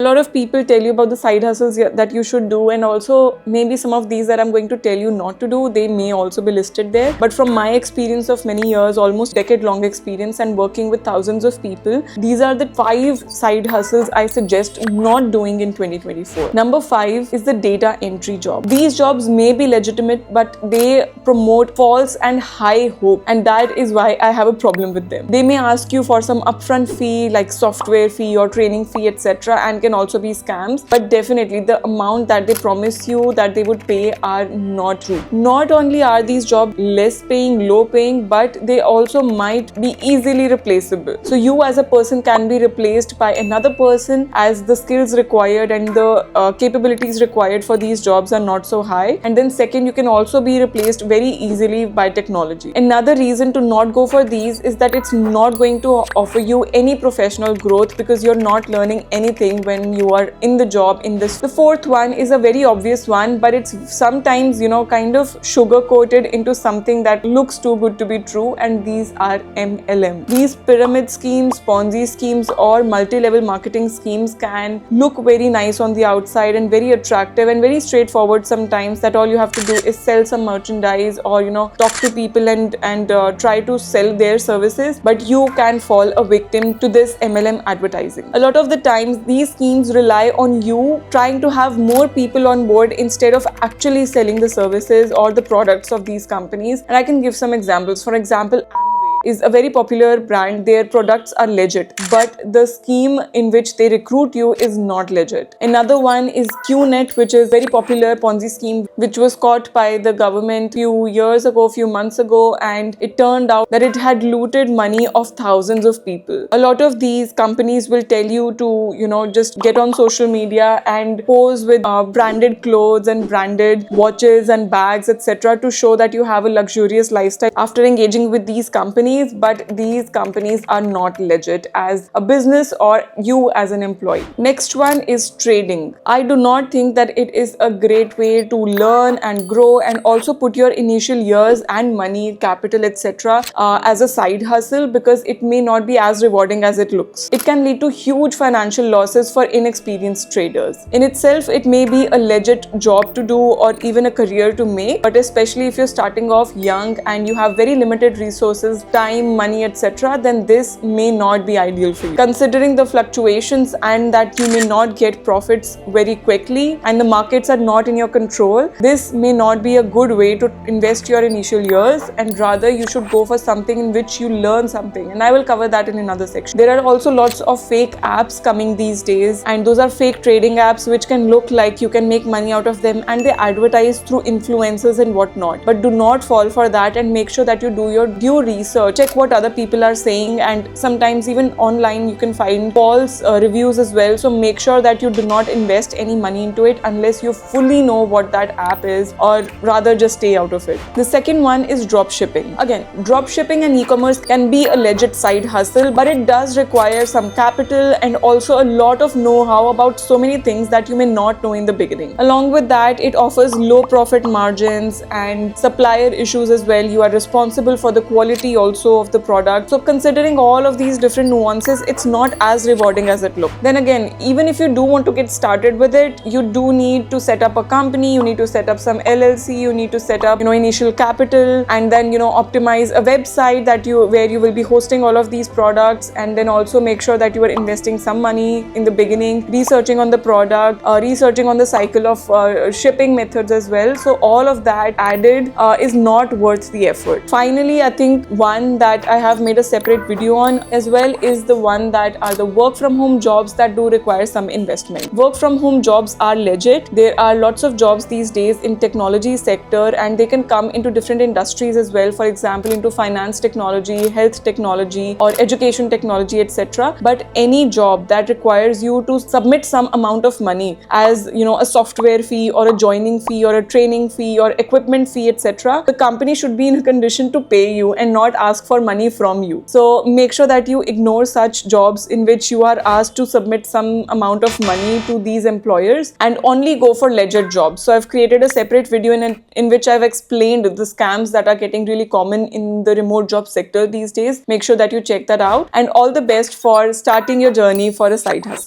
A lot of people tell you about the side hustles that you should do, and also maybe some of these that I'm going to tell you not to do, they may also be listed there. But from my experience of many years, almost decade-long experience and working with thousands of people, these are the 5 side hustles I suggest not doing in 2024. Number 5 is the data entry job. These jobs may be legitimate, but they promote false and high hope, and that is why I have a problem with them. They may ask you for some upfront fee like software fee or training fee, etc., and can also be scams, but definitely the amount that they promise you that they would pay are not true. Not only are these jobs less paying, low paying, but they also might be easily replaceable. So you as a person can be replaced by another person as the skills required and the capabilities required for these jobs are not so high. And then second, you can also be replaced very easily by technology. Another reason to not go for these is that it's not going to offer you any professional growth because you're not learning anything when you are in the job in this. The 4th one is a very obvious one, but it's sometimes, kind of sugar coated into something that looks too good to be true, and these are MLM. These pyramid schemes, Ponzi schemes, or multi-level marketing schemes can look very nice on the outside and very attractive and very straightforward sometimes, that all you have to do is sell some merchandise or talk to people and try to sell their services, but you can fall a victim to this MLM advertising. A lot of the times these schemes rely on you trying to have more people on board instead of actually selling the services or the products of these companies. And I can give some examples. For example, is a very popular brand. Their products are legit, but the scheme in which they recruit you is not legit. Another one is QNet, which is very popular Ponzi scheme, which was caught by the government few months ago, and it turned out that it had looted money of thousands of people. A lot of these companies will tell you to, just get on social media and pose with branded clothes and branded watches and bags, etc., to show that you have a luxurious lifestyle after engaging with these companies. But these companies are not legit as a business or you as an employee. Next one is trading. I do not think that it is a great way to learn and grow and also put your initial years and money, capital, etc. As a side hustle, because it may not be as rewarding as it looks. It can lead to huge financial losses for inexperienced traders. In itself, it may be a legit job to do or even a career to make, but especially if you're starting off young and you have very limited resources, time, money, etc., then this may not be ideal for you. Considering the fluctuations and that you may not get profits very quickly and the markets are not in your control, this may not be a good way to invest your initial years, and rather you should go for something in which you learn something, and I will cover that in another section. There are also lots of fake apps coming these days, and those are fake trading apps which can look like you can make money out of them, and they advertise through influencers and whatnot. But do not fall for that, and make sure that you do your due research. Check what other people are saying, and sometimes even online you can find false reviews as well. So make sure that you do not invest any money into it unless you fully know what that app is, or rather just stay out of it. The second one is drop shipping. Again, drop shipping and e-commerce can be a legit side hustle, but it does require some capital and also a lot of know-how about so many things that you may not know in the beginning. Along with that, it offers low profit margins and supplier issues as well. You are responsible for the quality also of the product. So considering all of these different nuances, it's not as rewarding as it looks. Then again, even if you do want to get started with it, you do need to set up a company, you need to set up some LLC, you need to set up initial capital, and then optimize a website where you will be hosting all of these products, and then also make sure that you are investing some money in the beginning, researching on the product, researching on the cycle of shipping methods as well. So all of that added is not worth the effort. Finally, I think one that I have made a separate video on as well is the one that are the work from home jobs that do require some investment. Work from home jobs are legit. There are lots of jobs these days in technology sector, and they can come into different industries as well. For example, into finance technology, health technology, or education technology, etc. But any job that requires you to submit some amount of money as a software fee or a joining fee or a training fee or equipment fee, etc., the company should be in a condition to pay you and not ask for money from you. So make sure that you ignore such jobs in which you are asked to submit some amount of money to these employers, and only go for legit jobs. So I've created a separate video in which I've explained the scams that are getting really common in the remote job sector these days. Make sure that you check that out, and all the best for starting your journey for a side hustle.